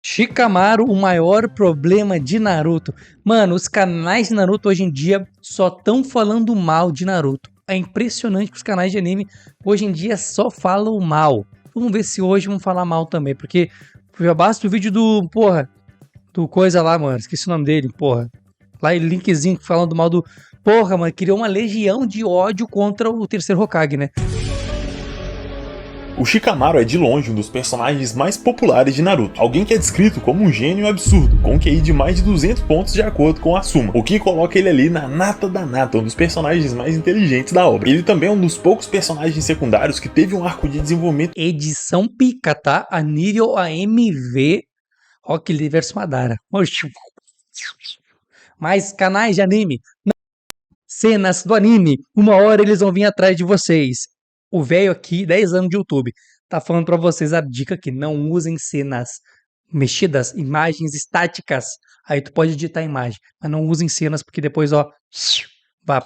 Shikamaru, o maior problema de Naruto. Mano, os canais de Naruto hoje em dia só estão falando mal de Naruto. É impressionante que os canais de anime hoje em dia só falam mal. Vamos ver se hoje vão falar mal também, porque já basta o vídeo do coisa lá, mano, esqueci o nome dele, porra. Lá em linkzinho falando mal do... Porra, mano, criou uma legião de ódio contra o terceiro Hokage, né? O Shikamaru é de longe um dos personagens mais populares de Naruto, alguém que é descrito como um gênio absurdo, com um QI de mais de 200 pontos de acordo com Asuma, o que coloca ele ali na nata da nata, um dos personagens mais inteligentes da obra. Ele também é um dos poucos personagens secundários que teve um arco de desenvolvimento Edição pica, tá? A nível AMV Rock Lee vs Madara. Mais canais de anime. Cenas do anime. Uma hora eles vão vir atrás de vocês. O velho aqui, 10 anos de YouTube, tá falando pra vocês a dica que não usem cenas mexidas, imagens estáticas. Aí tu pode editar a imagem, mas não usem cenas porque depois, ó, vá.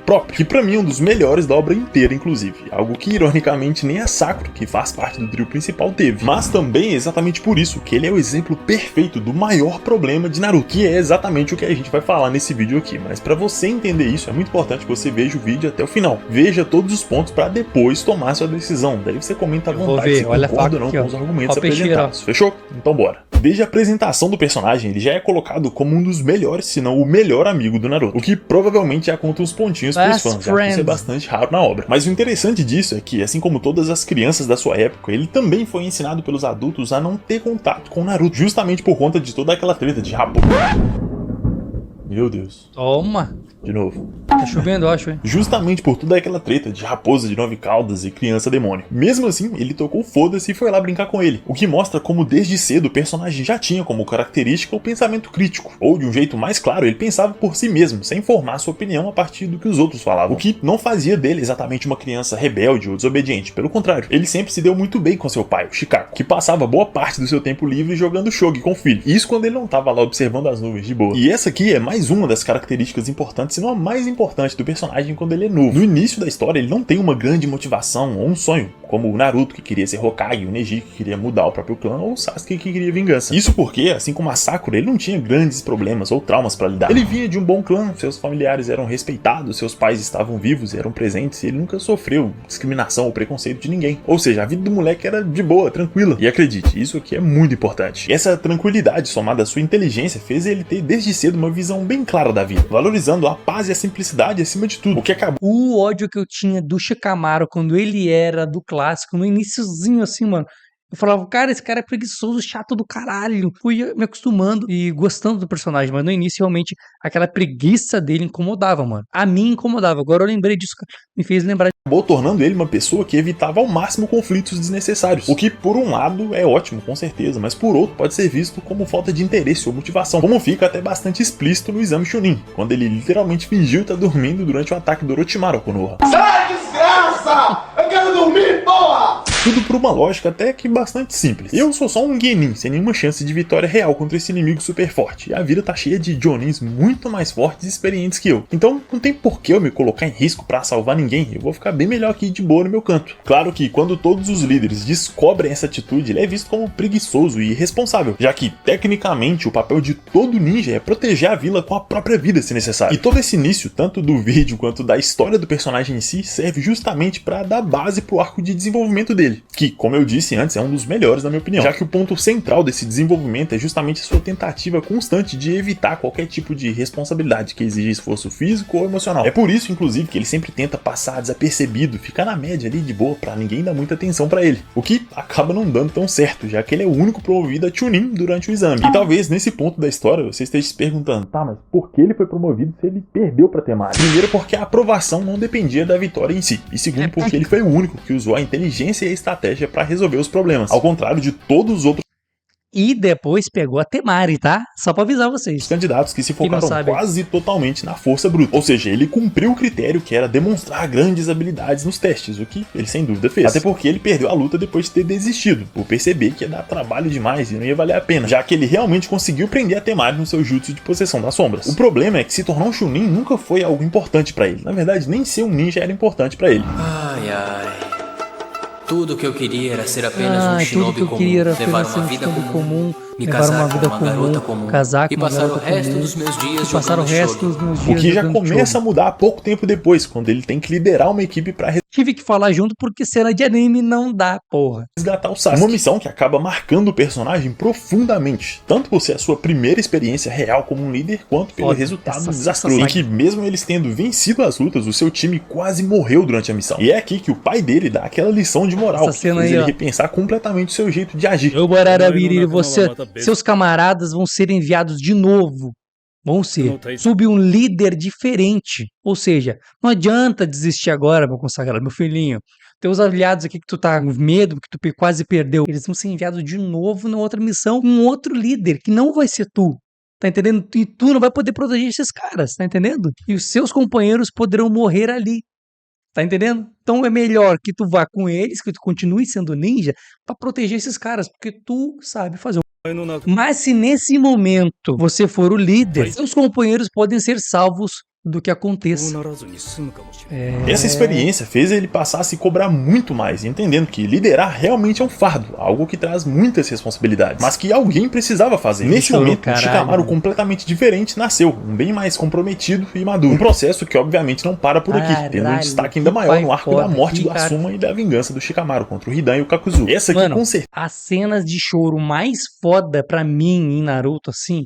próprio, que pra mim é um dos melhores da obra inteira, inclusive. Algo que, ironicamente, nem a Sakura, que faz parte do trio principal, teve. Mas também é exatamente por isso que ele é o exemplo perfeito do maior problema de Naruto, que é exatamente o que a gente vai falar nesse vídeo aqui. Mas pra você entender isso, é muito importante que você veja o vídeo até o final. Veja todos os pontos pra depois tomar sua decisão. Daí você comenta à vontade se concorda ou não com os argumentos apresentados. Fechou? Então bora. Desde a apresentação do personagem, ele já é colocado como um dos melhores, se não o melhor amigo do Naruto, o que provavelmente já conta uns pontinhos pros fãs, já que isso é bastante raro na obra. Mas o interessante disso é que, assim como todas as crianças da sua época, ele também foi ensinado pelos adultos a não ter contato com Naruto, justamente por conta de toda aquela treta de raposa. Meu Deus. Toma! De novo. Tá chovendo, eu acho, hein? Justamente por toda aquela treta de raposa de 9 caudas e criança demônio. Mesmo assim, ele tocou foda-se e foi lá brincar com ele. O que mostra como desde cedo o personagem já tinha como característica o pensamento crítico. Ou de um jeito mais claro, ele pensava por si mesmo, sem formar sua opinião a partir do que os outros falavam. O que não fazia dele exatamente uma criança rebelde ou desobediente. Pelo contrário, ele sempre se deu muito bem com seu pai, o Shikako, que passava boa parte do seu tempo livre jogando shogi com o filho. Isso quando ele não estava lá observando as nuvens de boa. E essa aqui é mais uma das características importantes, se não a mais importante do personagem quando ele é novo. No início da história, ele não tem uma grande motivação ou um sonho, como o Naruto, que queria ser Hokage, o Neji, que queria mudar o próprio clã, ou o Sasuke, que queria vingança. Isso porque, assim como a Sakura, ele não tinha grandes problemas ou traumas para lidar. Ele vinha de um bom clã, seus familiares eram respeitados, seus pais estavam vivos e eram presentes, e ele nunca sofreu discriminação ou preconceito de ninguém. Ou seja, a vida do moleque era de boa, tranquila. E acredite, isso aqui é muito importante. E essa tranquilidade, somada à sua inteligência, fez ele ter desde cedo uma visão bem clara da vida, valorizando a paz e a simplicidade acima de tudo, o que acabou... O ódio que eu tinha do Shikamaru quando ele era do clássico, no iniciozinho assim, mano, eu falava, cara, esse cara é preguiçoso, chato do caralho. Fui me acostumando e gostando do personagem, mas no início realmente aquela preguiça dele incomodava, mano. A mim incomodava, agora eu lembrei disso, me fez lembrar. Acabou tornando ele uma pessoa que evitava ao máximo conflitos desnecessários. O que, por um lado, é ótimo, com certeza, mas por outro pode ser visto como falta de interesse ou motivação, como fica até bastante explícito no exame Chunin, quando ele literalmente fingiu estar dormindo durante o ataque do Orochimaru ao Konoha. Sai, desgraça! Eu quero dormir, porra! Tudo por uma lógica até que bastante simples. Eu sou só um genin, sem nenhuma chance de vitória real contra esse inimigo super forte, e a vida tá cheia de jonins muito mais fortes e experientes que eu. Então não tem por que eu me colocar em risco pra salvar ninguém, eu vou ficar bem melhor aqui de boa no meu canto. Claro que quando todos os líderes descobrem essa atitude, ele é visto como preguiçoso e irresponsável, já que, tecnicamente, o papel de todo ninja é proteger a vila com a própria vida se necessário. E todo esse início, tanto do vídeo quanto da história do personagem em si, serve justamente pra dar base pro arco de desenvolvimento dele, que, como eu disse antes, é um dos melhores na minha opinião, já que o ponto central desse desenvolvimento é justamente a sua tentativa constante de evitar qualquer tipo de responsabilidade que exija esforço físico ou emocional. É por isso, inclusive, que ele sempre tenta passar desapercebido, ficar na média ali de boa pra ninguém dar muita atenção pra ele, o que acaba não dando tão certo, já que ele é o único promovido a Chunin durante o exame. E talvez nesse ponto da história você esteja se perguntando, tá, mas por que ele foi promovido se ele perdeu pra Temari? Primeiro, porque a aprovação não dependia da vitória em si, e segundo, porque ele foi o único que usou a inteligência e a estratégia pra resolver os problemas, ao contrário de todos os outros E depois pegou a Temari, tá? Só pra avisar vocês. candidatos que se focaram quase totalmente na força bruta. Ou seja, ele cumpriu o critério que era demonstrar grandes habilidades nos testes, o que ele sem dúvida fez. Até porque ele perdeu a luta depois de ter desistido, por perceber que ia dar trabalho demais e não ia valer a pena, já que ele realmente conseguiu prender a Temari no seu jutsu de possessão das sombras. O problema é que se tornar um Chunin nunca foi algo importante pra ele. Na verdade, nem ser um ninja era importante pra ele. Ai, ai. Tudo que eu queria era ser apenas um shinobi comum, levar uma vida comum, levar uma vida comum, casar com uma garota comum, e passar o resto dos meus dias O que já jogando começa show. a mudar pouco tempo depois, quando ele tem que liderar uma equipe pra Tive que falar junto porque cena de anime não dá, porra. resgatar o Sasuke. Uma missão que acaba marcando o personagem profundamente, tanto por ser a sua primeira experiência real como um líder, quanto pelo Foda. resultado Essa desastroso. Em que, mesmo eles tendo vencido as lutas, o seu time quase morreu durante a missão. E é aqui que o pai dele dá aquela lição de moral, Essa que cena fez aí, ele ó. repensar completamente o seu jeito de agir. Eu, Bararabiri, seus camaradas vão ser enviados de novo. Vão ser. Sob um líder diferente. Ou seja, não adianta desistir agora, meu consagrado, meu filhinho. Teus aliados aqui que tu tá com medo, que tu quase perdeu, eles vão ser enviados de novo na outra missão com outro líder, que não vai ser tu. Tá entendendo? E tu não vai poder proteger esses caras, tá entendendo? E os seus companheiros poderão morrer ali. Tá entendendo? Então é melhor que tu vá com eles, que tu continue sendo ninja, pra proteger esses caras, porque tu sabe fazer. Mas se nesse momento você for o líder, seus companheiros podem ser salvos do que aconteça. Essa experiência fez ele passar a se cobrar muito mais, entendendo que liderar realmente é um fardo, algo que traz muitas responsabilidades, mas que alguém precisava fazer. Nesse momento, um Shikamaru completamente diferente nasceu, um bem mais comprometido e maduro. Um processo que obviamente não para por aqui, tendo um destaque ainda maior no arco da morte do Asuma e da vingança do Shikamaru contra o Hidan e o Kakuzu. Essa aqui, com certeza, as cenas de choro mais foda pra mim em Naruto, assim,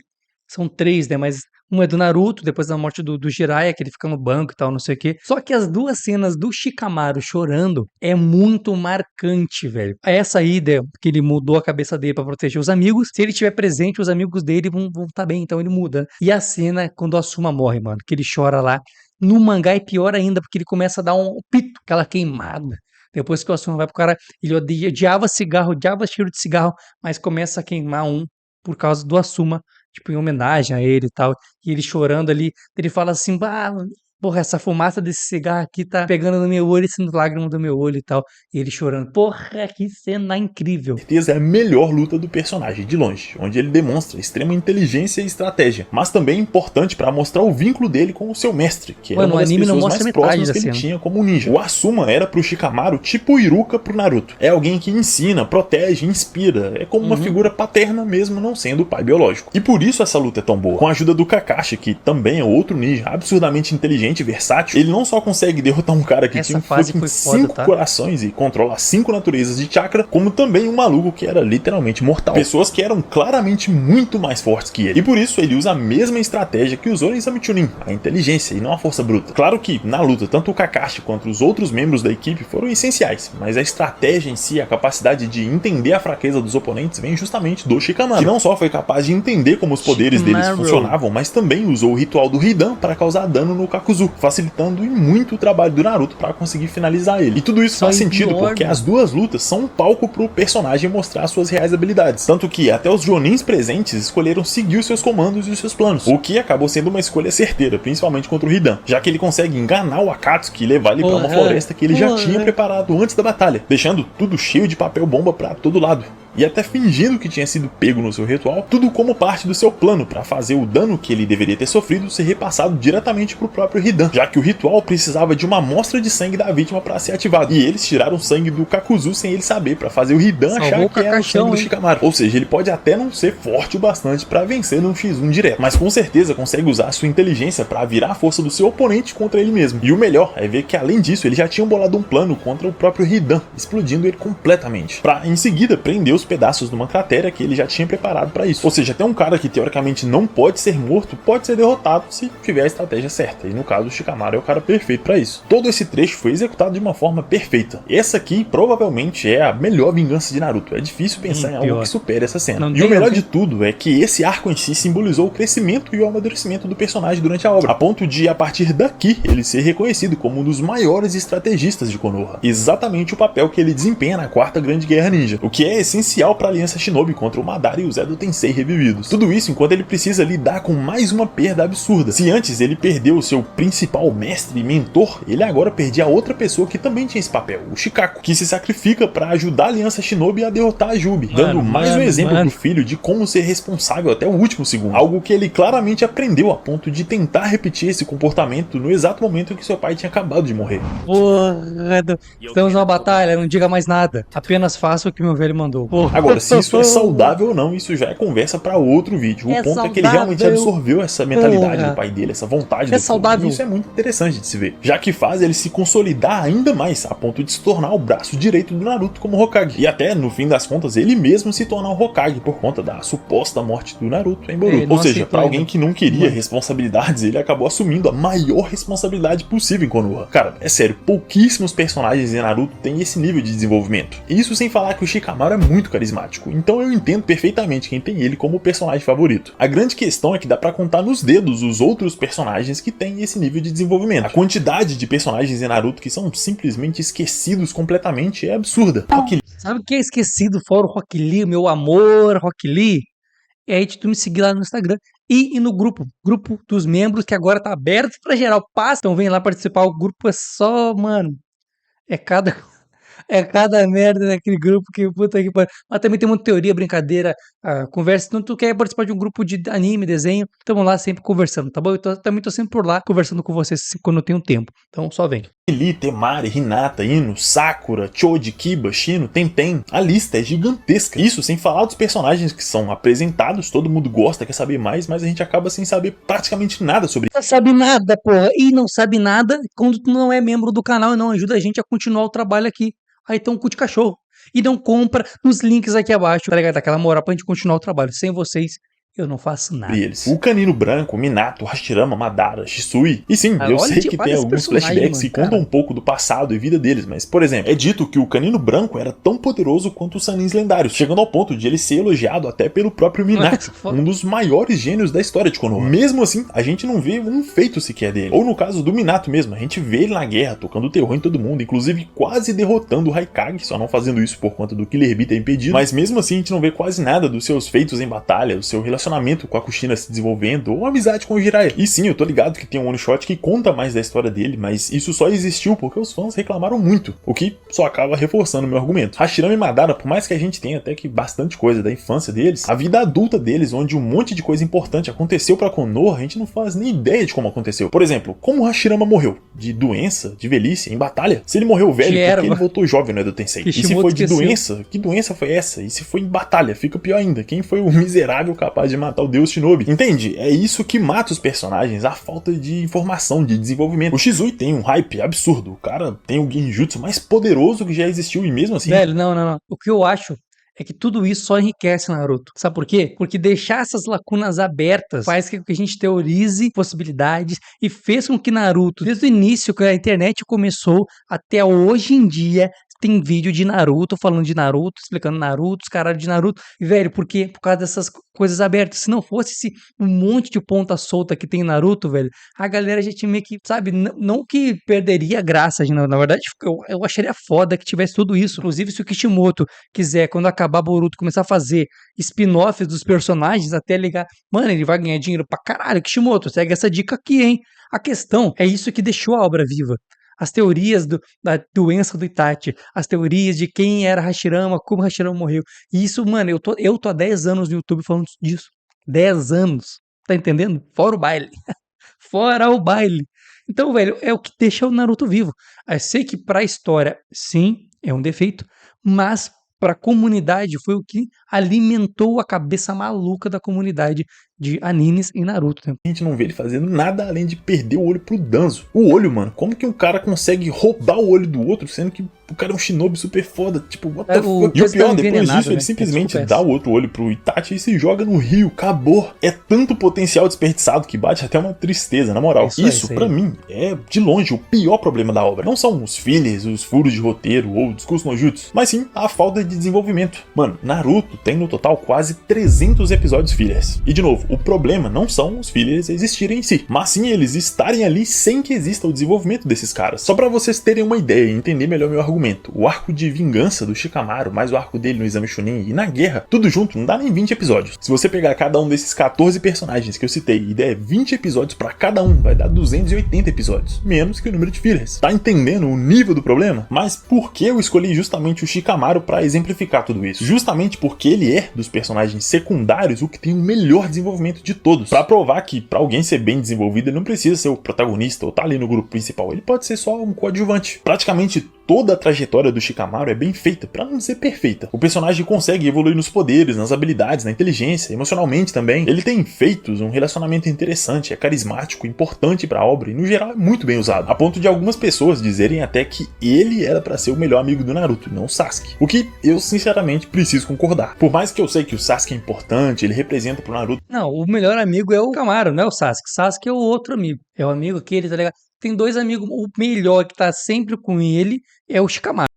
são 3, né? Mas uma é do Naruto, depois da morte do Jiraiya, que ele fica no banco e tal, não sei o quê. Só que as duas cenas do Shikamaru chorando é muito marcante, velho. Essa ida, que ele mudou a cabeça dele pra proteger os amigos, se ele estiver presente, os amigos dele vão tá bem, então ele muda. E a cena quando o Asuma morre, mano, que ele chora lá. No mangá é pior ainda, porque ele começa a dar um pito, aquela queimada. Depois que o Asuma vai pro cara, ele odiava cigarro, odiava cheiro de cigarro, mas começa a queimar um por causa do Asuma, tipo, em homenagem a ele e tal. E ele chorando ali, ele fala assim, porra, essa fumaça desse cigarro aqui tá pegando no meu olho, sendo lágrima do meu olho e tal. E ele chorando, porra, que cena incrível. certeza é a melhor luta do personagem, de longe, onde ele demonstra extrema inteligência e estratégia, mas também importante para mostrar o vínculo dele com o seu mestre, que era uma das pessoas mais próximas que ele tinha como ninja. O Asuma era pro Shikamaru tipo o Iruka pro Naruto. É alguém que ensina, protege, inspira, é como uma figura paterna mesmo não sendo o pai biológico. E por isso essa luta é tão boa. Com a ajuda do Kakashi, que também é outro ninja absurdamente inteligente e versátil, ele não só consegue derrotar um cara que tinha um fucking 5 corações e controla 5 naturezas de chakra, como também um maluco que era literalmente mortal. Pessoas que eram claramente muito mais fortes que ele. E por isso ele usa a mesma estratégia que usou em Exame Chunin, a inteligência e não a força bruta. Claro que, na luta, tanto o Kakashi quanto os outros membros da equipe foram essenciais, mas a estratégia em si, a capacidade de entender a fraqueza dos oponentes, vem justamente do Shikamaru, que não só foi capaz de entender como os poderes deles funcionavam, mas também usou o ritual do Hidan para causar dano no Kakuzu, facilitando e muito o trabalho do Naruto para conseguir finalizar ele. E tudo isso faz sentido porque as duas lutas são um palco pro personagem mostrar suas reais habilidades, tanto que até os Jonins presentes escolheram seguir os seus comandos e os seus planos, o que acabou sendo uma escolha certeira, principalmente contra o Hidan, já que ele consegue enganar o Akatsuki e levar ele para uma floresta que ele já tinha preparado antes da batalha, deixando tudo cheio de papel bomba para todo lado. E até fingindo que tinha sido pego no seu ritual, tudo como parte do seu plano para fazer o dano que ele deveria ter sofrido ser repassado diretamente pro próprio Hidan, já que o ritual precisava de uma amostra de sangue da vítima para ser ativado, e eles tiraram o sangue do Kakuzu sem ele saber, para fazer o Hidan achar que era o sangue do Shikamaru. Ou seja, ele pode até não ser forte o bastante para vencer num X1 direto, mas com certeza consegue usar a sua inteligência para virar a força do seu oponente contra ele mesmo. E o melhor é ver que além disso, eles já tinham bolado um plano contra o próprio Hidan, explodindo ele completamente, para em seguida prender os pedaços de uma cratera que ele já tinha preparado para isso. Ou seja, até um cara que teoricamente não pode ser morto pode ser derrotado se tiver a estratégia certa, e no caso o Shikamaru é o cara perfeito para isso. Todo esse trecho foi executado de uma forma perfeita. Essa aqui provavelmente é a melhor vingança de Naruto. É difícil pensar em algo que supere essa cena. E o melhor de tudo é que esse arco em si simbolizou o crescimento e o amadurecimento do personagem durante a obra, a ponto de a partir daqui ele ser reconhecido como um dos maiores estrategistas de Konoha. Exatamente o papel que ele desempenha na Quarta Grande Guerra Ninja, o que é essencial para a Aliança Shinobi contra o Madara e o Zedo Tensei revividos. Tudo isso enquanto ele precisa lidar com mais uma perda absurda. Se antes ele perdeu o seu principal mestre e mentor, ele agora perdia a outra pessoa que também tinha esse papel, o Shikaku, que se sacrifica para ajudar a Aliança Shinobi a derrotar a Jubi, dando mais um exemplo pro filho de como ser responsável até o último segundo. Algo que ele claramente aprendeu a ponto de tentar repetir esse comportamento no exato momento em que seu pai tinha acabado de morrer. Porra, estamos numa batalha, não diga mais nada. Apenas faça o que meu velho mandou. pô. Agora, se isso é saudável ou não, isso já é conversa pra outro vídeo. O ponto é que ele realmente absorveu essa mentalidade do pai dele, essa vontade do saudável. E isso é muito interessante de se ver, já que faz ele se consolidar ainda mais, a ponto de se tornar o braço direito do Naruto como Hokage. E até, no fim das contas, ele mesmo se tornar o Hokage por conta da suposta morte do Naruto em Boruto. Ou seja, pra alguém que não queria responsabilidades, ele acabou assumindo a maior responsabilidade possível em Konoha. Cara, é sério, pouquíssimos personagens em Naruto têm esse nível de desenvolvimento. Isso sem falar que o Shikamaru é muito carismático, então eu entendo perfeitamente quem tem ele como personagem favorito. A grande questão é que dá pra contar nos dedos os outros personagens que têm esse nível de desenvolvimento. A quantidade de personagens em Naruto que são simplesmente esquecidos completamente é absurda. Sabe o que é esquecido fora o Rock Lee, meu amor, Rock Lee? É aí de tu me seguir lá no Instagram e no grupo dos membros que agora tá aberto pra geral. Passa, então vem lá participar. O grupo é só, mano, é cada merda naquele grupo que puta que pariu. Mas também tem muita teoria, brincadeira, conversa. Então tu quer participar de um grupo de anime, desenho, tamo lá sempre conversando, tá bom? Eu também tô sempre por lá conversando com vocês quando eu tenho tempo. Então só vem. Lee, Temari, Hinata, Ino, Sakura, Choji, Kiba, Shino, Tenten. A lista é gigantesca. Isso sem falar dos personagens que são apresentados, todo mundo gosta, quer saber mais, mas a gente acaba sem saber praticamente nada sobre isso. Não sabe nada, porra. E não sabe nada quando tu não é membro do canal e não ajuda a gente a continuar o trabalho aqui. Aí tem um cu de cachorro. E não compra nos links aqui abaixo, tá ligado? Daquela moral pra gente continuar o trabalho. Sem vocês, eu não faço nada. Eles. O Canino Branco, Minato, Hashirama, Madara, Shisui. E sim, eu sei que tem alguns flashbacks que contam um pouco do passado e vida deles, mas, por exemplo, é dito que o Canino Branco era tão poderoso quanto os Sanins lendários, chegando ao ponto de ele ser elogiado até pelo próprio Minato, um dos maiores gênios da história de Konoha. Mesmo assim, a gente não vê um feito sequer dele. Ou no caso do Minato mesmo, a gente vê ele na guerra, tocando terror em todo mundo, inclusive quase derrotando o Raikage, só não fazendo isso por conta do Killer Bee ter impedido, mas mesmo assim a gente não vê quase nada dos seus feitos em batalha, o seu relacionamento com a Kushina se desenvolvendo, ou amizade com o Jiraiya. E sim, eu tô ligado que tem um one shot que conta mais da história dele, mas isso só existiu porque os fãs reclamaram muito, o que só acaba reforçando o meu argumento. Hashirama e Madara, por mais que a gente tenha até que bastante coisa da infância deles, a vida adulta deles, onde um monte de coisa importante aconteceu pra Konoha, a gente não faz nem ideia de como aconteceu. Por exemplo, como Hashirama morreu? De doença? De velhice? Em batalha? Se ele morreu velho, porque ele voltou jovem no Edo Tensei? E se foi de doença? Que doença foi essa? E se foi em batalha? Fica pior ainda. Quem foi o miserável capaz de matar o Deus Shinobi? Entende? É isso que mata os personagens, a falta de informação, de desenvolvimento. O Shisui tem um hype absurdo. O cara tem o genjutsu mais poderoso que já existiu e mesmo assim... Velho, não. O que eu acho é que tudo isso só enriquece Naruto. Sabe por quê? Porque deixar essas lacunas abertas faz com que a gente teorize possibilidades e fez com que Naruto, desde o início que a internet começou até hoje em dia, tem vídeo de Naruto, falando de Naruto, explicando Naruto, os caralho de Naruto. E, velho, por quê? Por causa dessas coisas abertas. Se não fosse esse um monte de ponta solta que tem em Naruto, velho, a galera já tinha meio que, sabe, não que perderia a graça, na verdade, eu acharia foda que tivesse tudo isso. Inclusive, se o Kishimoto quiser, quando acabar Boruto, começar a fazer spin-offs dos personagens até ligar, mano, ele vai ganhar dinheiro pra caralho. Kishimoto, segue essa dica aqui, hein? A questão é isso que deixou a obra viva. As teorias da doença do Itachi, as teorias de quem era Hashirama, como Hashirama morreu. E isso, mano, eu tô há 10 anos no YouTube falando disso. 10 anos. Tá entendendo? Fora o baile. Fora o baile. Então, velho, é o que deixa o Naruto vivo. Eu sei que pra história, sim, é um defeito, mas pra comunidade foi o que alimentou a cabeça maluca da comunidade de animes em Naruto. A gente não vê ele fazendo nada além de perder o olho pro Danzo. O olho, mano, como que um cara consegue roubar o olho do outro, sendo que o cara é um shinobi super foda, tipo, what the fuck? E o pior, depois disso, ele simplesmente dá o outro olho pro Itachi e se joga no rio, acabou. É tanto potencial desperdiçado que bate até uma tristeza, na moral. Isso pra mim, é de longe o pior problema da obra. Não são os fillers, os furos de roteiro ou o discurso no jutsu, mas sim a falta de desenvolvimento. Mano, Naruto tem no total quase 300 episódios fillers. E de novo, o problema não são os fillers existirem em si, mas sim eles estarem ali sem que exista o desenvolvimento desses caras. Só pra vocês terem uma ideia e entender melhor meu argumento, o arco de vingança do Shikamaru, mais o arco dele no Exame Chunin e na guerra, tudo junto não dá nem 20 episódios. Se você pegar cada um desses 14 personagens que eu citei e der 20 episódios pra cada um, vai dar 280 episódios, menos que o número de fillers. Tá entendendo o nível do problema? Mas por que eu escolhi justamente o Shikamaru pra exemplificar tudo isso? Justamente porque ele é, dos personagens secundários, o que tem o melhor desenvolvimento de todos. Pra provar que pra alguém ser bem desenvolvido, ele não precisa ser o protagonista ou tá ali no grupo principal, ele pode ser só um coadjuvante. Praticamente toda a trajetória do Shikamaru é bem feita, pra não dizer perfeita. O personagem consegue evoluir nos poderes, nas habilidades, na inteligência, emocionalmente também. Ele tem feitos, um relacionamento interessante, é carismático, importante pra obra e no geral é muito bem usado. A ponto de algumas pessoas dizerem até que ele era pra ser o melhor amigo do Naruto, não o Sasuke. O que eu sinceramente preciso concordar. Por mais que eu sei que o Sasuke é importante, ele representa pro Naruto. Não, o melhor amigo é o Shikamaru, não é o Sasuke. Sasuke é o outro amigo. É o amigo aquele, tá ligado? Tem dois amigos. O melhor que tá sempre com ele é o Shikamaru.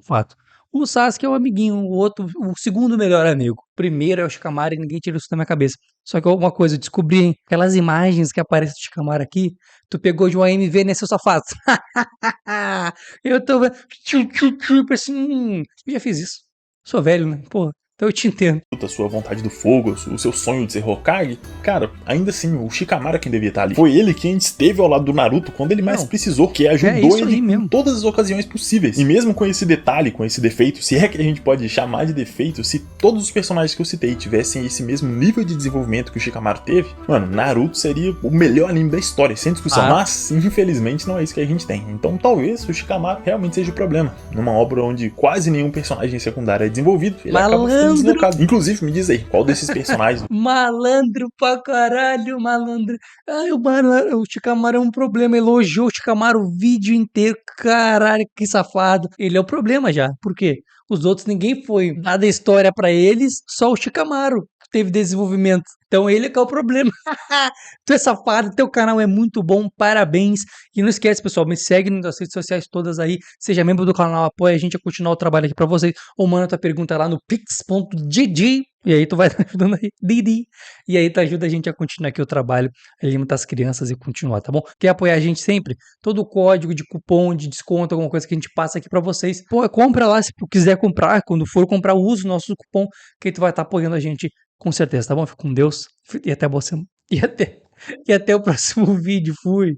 Fato. O Sasuke é o amiguinho, o outro, o segundo melhor amigo. O primeiro é o Shikamaru e ninguém tira isso da minha cabeça. Só que uma coisa, eu descobri, hein? Aquelas imagens que aparecem do Shikamaru aqui, tu pegou de um AMV, né, seu safado? Eu tô vendo, assim, eu já fiz isso. Sou velho, né? Pô, então eu te entendo. A sua vontade do fogo, o seu sonho de ser Hokage, cara, ainda assim, o Shikamaru é quem devia estar ali. Foi ele quem esteve ao lado do Naruto quando ele mais precisou, que ajudou ele em todas as ocasiões possíveis. E mesmo com esse detalhe, com esse defeito, se é que a gente pode chamar de defeito, se todos os personagens que eu citei tivessem esse mesmo nível de desenvolvimento que o Shikamaru teve, mano, Naruto seria o melhor anime da história, sem discussão. Mas, infelizmente, não é isso que a gente tem. Então, talvez o Shikamaru realmente seja o problema. Numa obra onde quase nenhum personagem secundário é desenvolvido, ele acaba ficando deslocado. Inclusive, me diz aí, qual desses personagens? Malandro pra caralho, malandro. Ai, o Shikamaru é um problema. Elogiou o Shikamaru o vídeo inteiro. Caralho, que safado. Ele é o problema já. Por quê? Os outros, ninguém foi dada história pra eles, só o Shikamaru teve desenvolvimento. Então ele é que é o problema. Tu é safado, teu canal é muito bom, parabéns. E não esquece, pessoal, me segue nas redes sociais todas aí. Seja membro do canal, apoia a gente a continuar o trabalho aqui pra vocês. Ou manda tua pergunta lá no pix.gg. E aí tu vai ajudando aí, Didi. E aí tu ajuda a gente a continuar aqui o trabalho, alimentar as crianças e continuar, tá bom? Quer apoiar a gente sempre? Todo o código de cupom, de desconto, alguma coisa que a gente passa aqui pra vocês. Pô, compra lá se tu quiser comprar. Quando for comprar, usa o nosso cupom, que aí tu vai estar apoiando a gente com certeza, tá bom? Fica com Deus e até você. E até o próximo vídeo. Fui.